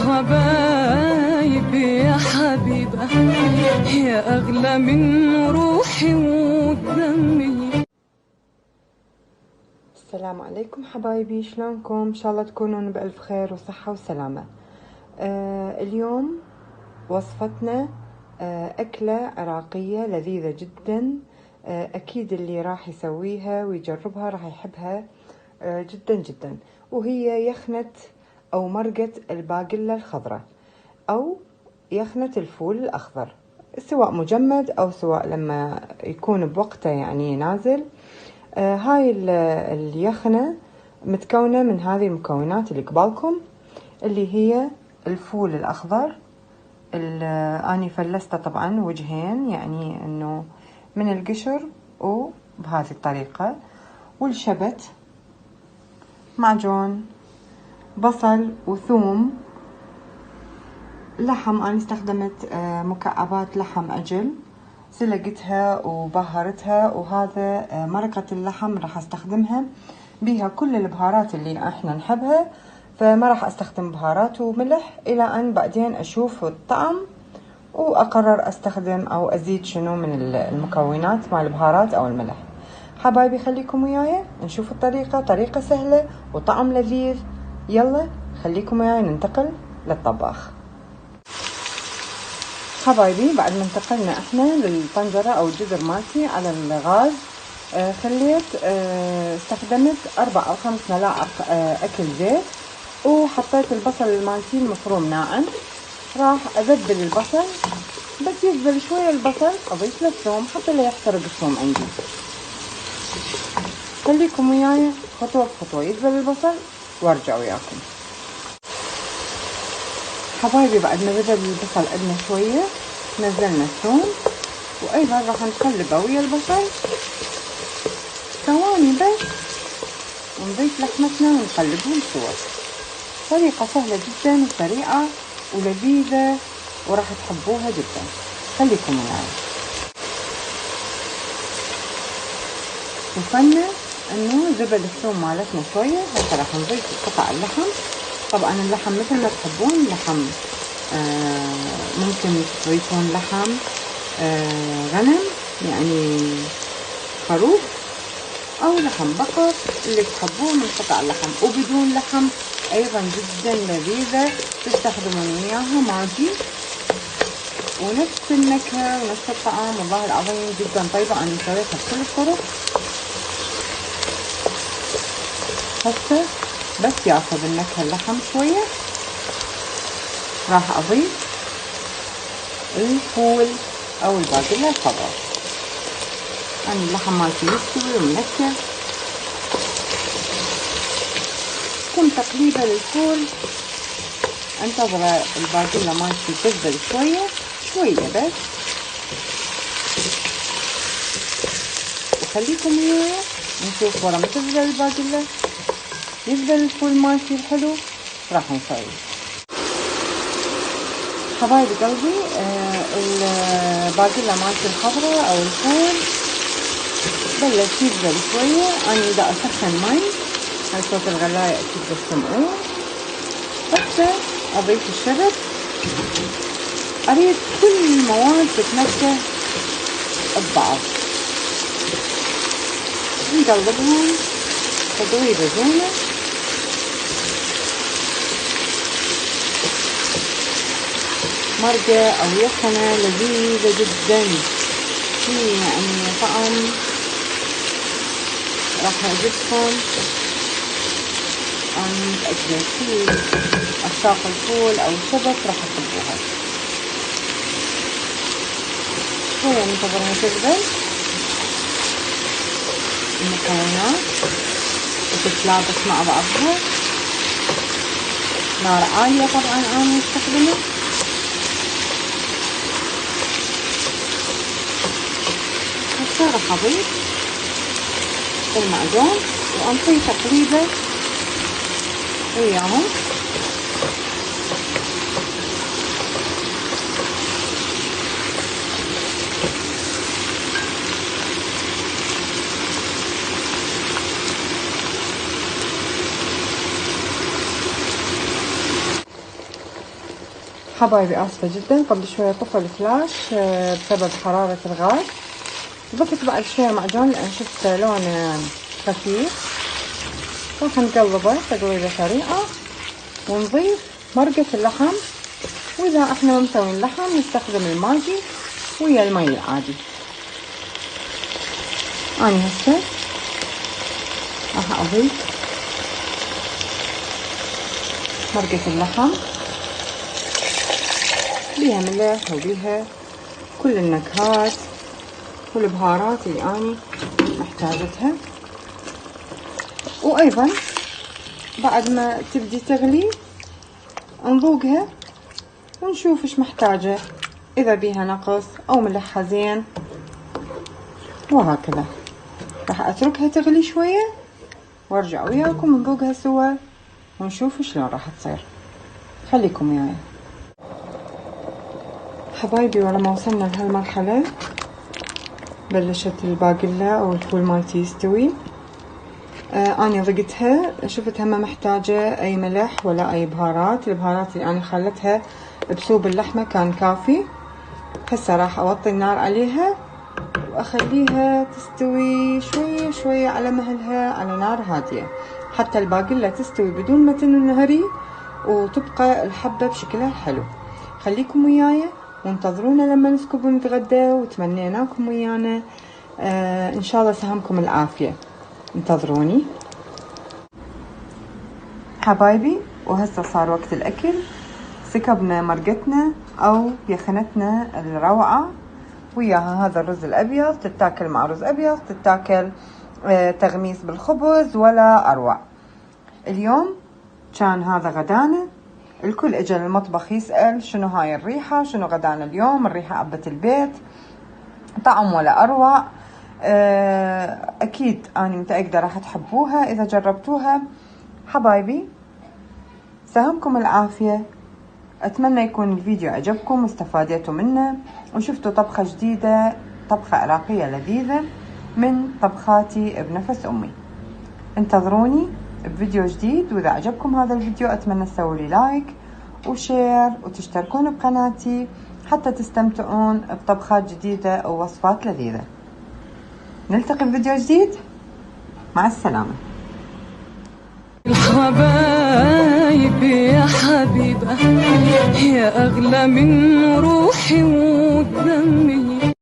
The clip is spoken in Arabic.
حبايبي يا حبيبة، يا أغلى من روحي ودمي. السلام عليكم حبايبي، شلونكم؟ ان شاء الله تكونون بألف خير وصحة وسلامة. اليوم وصفتنا أكلة عراقية لذيذة جدا. أكيد اللي راح يسويها ويجربها راح يحبها جدا جدا، وهي يخنة أو مرقة الباقلة الخضراء أو يخنة الفول الأخضر، سواء مجمد أو سواء لما يكون بوقته يعني نازل. هاي اليخنة متكونة من هذه المكونات اللي قبالكم، اللي هي الفول الأخضر. أني فلسته طبعا وجهين، يعني أنه من القشر وبهذه الطريقة، والشبت، معجون، بصل وثوم، لحم. أنا استخدمت مكعبات لحم أجل، سلقتها وبهرتها، وهذا مرقة اللحم راح استخدمها بيها كل البهارات اللي احنا نحبها، فما راح استخدم بهارات وملح الى ان بعدين اشوف الطعم واقرر استخدم او ازيد شنو من المكونات مع البهارات او الملح. حبايبي خليكم وياي نشوف الطريقة، طريقة سهلة وطعم لذيذ. يلا خليكم وياي ننتقل للطباخ. حبايبي بعد ما انتقلنا احنا للطنجرة او الجزر مالتي على الغاز، خليت استخدمت 4 أو 5 ملاعق اكل زيت، وحطيت البصل المالتي المفروم ناعم. راح اذبل البصل، بس يذبل شوية البصل اضيف له الثوم حتى لا يحترق الثوم عندي. خليكم وياي خطوة بخطوة، يذبل البصل وارجع وياكم. حبايبي بعد ما ذبل البصل عندنا شوية، نزلنا الثوم، وايضا راح نقلبه ويا البصل ثواني بس، ونضيف لحمتنا ونقلبهم سوا. طريقة سهلة جدا وسريعة ولذيذة وراح تحبوها جدا. خليكم معي. وصلنا انه ذبل الثوم مالتنا شوية، هسه راح نضيف قطع اللحم. طبعا اللحم مثل ما تحبون، لحم ممكن تضيفون لحم غنم يعني خروف، او لحم بقر اللي تحبوه من قطع اللحم، وبدون لحم ايضا جدا لذيذة تستخدمون وياها ماجي، ونفس النكهة ونفس الطعام. والله العظيم جدا طيبة، انا سويتها بكل الطرق. هسه بس ياخذ النكهة اللحم شوية، راح اضيف الفول او الباقلة الخضراء. أنا اللحم مالتي يستوي ومنكه، كم تقليبة للفول. انتظر الباقلة مالتي تذبل شوية بس، وخليكم وياي نشوف ورا ما تذبل الباقلة يذبل الفول مالتي الحلو راح نسوي. حبايب قلبي الباقلة مالتي الخضراء او الفول بلش يذبل شوية. انا دا اسخن مي، هاي صوت الغلاية اكيد تسمعوه. هسه اضيف الشبت، اريد كل المواد تتنكه ببعض، نقلبهم تقليبة زينة. مرقة او يخنة لذيذة جدا، في يعني طعم راح يعجبكم. أنا متأكدة كل عشاق الفول أو الشبت راح يحبوها. شوية ننتظر تذبل المكونات وتتلابس مع بعضها. نار عالية طبعا أنا مستخدمة. هسه راح أضيف المعجون وأنطي تقليبة وياهم. حبايبي آسفة جدا، قبل شوية طفى الفلاش بسبب حرارة الغاز. ضفت بعد شوية معجون لأن شفت لونه خفيف. راح نقلبه تقليبة سريعة ونضيف مرقة اللحم. وإذا احنا ما مسوين لحم نستخدم الماجي ويا المي العادي. أنا هسه راح أضيف مرقة اللحم بيها ملح وبيها كل النكهات والبهارات اللي أنا محتاجتها. وأيضا بعد ما تبدي تغلي نذوقها ونشوف ايش محتاجة، إذا بيها نقص أو ملحها زين، وهكذا. راح أتركها تغلي شوية وارجع وياكم نذوقها سوا ونشوف شلون راح تصير. خليكم وياي حبايبي. ولما وصلنا لهالمرحلة بلشت الباقلة أو الفول مالتي يستوي. أنا ضقتها، شفتها ما محتاجة أي ملح ولا أي بهارات. البهارات اللي أنا خلتها بسوب اللحمة كان كافي. هسه راح أوطي النار عليها وأخليها تستوي شوية شوية على مهلها على نار هادية، حتى الباقلة تستوي بدون ما تنهري وتبقى الحبة بشكلها الحلو. خليكم وياي وانتظرونا لما نسكب ونتغدى، وتمنيناكم ويانا. إن شاء الله سهمكم العافية. انتظروني حبايبي. وهسه صار وقت الأكل. سكبنا مرقتنا أو يخنتنا الروعة وياها هذا الرز الأبيض، تتاكل مع رز أبيض، تتاكل تغميس بالخبز ولا أروع. اليوم كان هذا غدانا. الكل اجى للمطبخ يسأل شنو هاي الريحة، شنو غدانا اليوم. الريحة عبت البيت، طعم ولا أروع. أكيد أنا متأكدة راح تحبوها إذا جربتوها. حبايبي سهمكم العافية. أتمنى يكون الفيديو عجبكم واستفادتوا منه وشفتوا طبخة جديدة، طبخة عراقية لذيذة من طبخاتي بنفس أمي. انتظروني بفيديو جديد. وإذا عجبكم هذا الفيديو أتمنى تسووا لي لايك وشير وتشتركون بقناتي حتى تستمتعون بطبخات جديدة ووصفات لذيذة. نلتقي بفيديو جديد. مع السلامة. الحبايبي يا حبيبة، يا أغلى من روحي ودمي.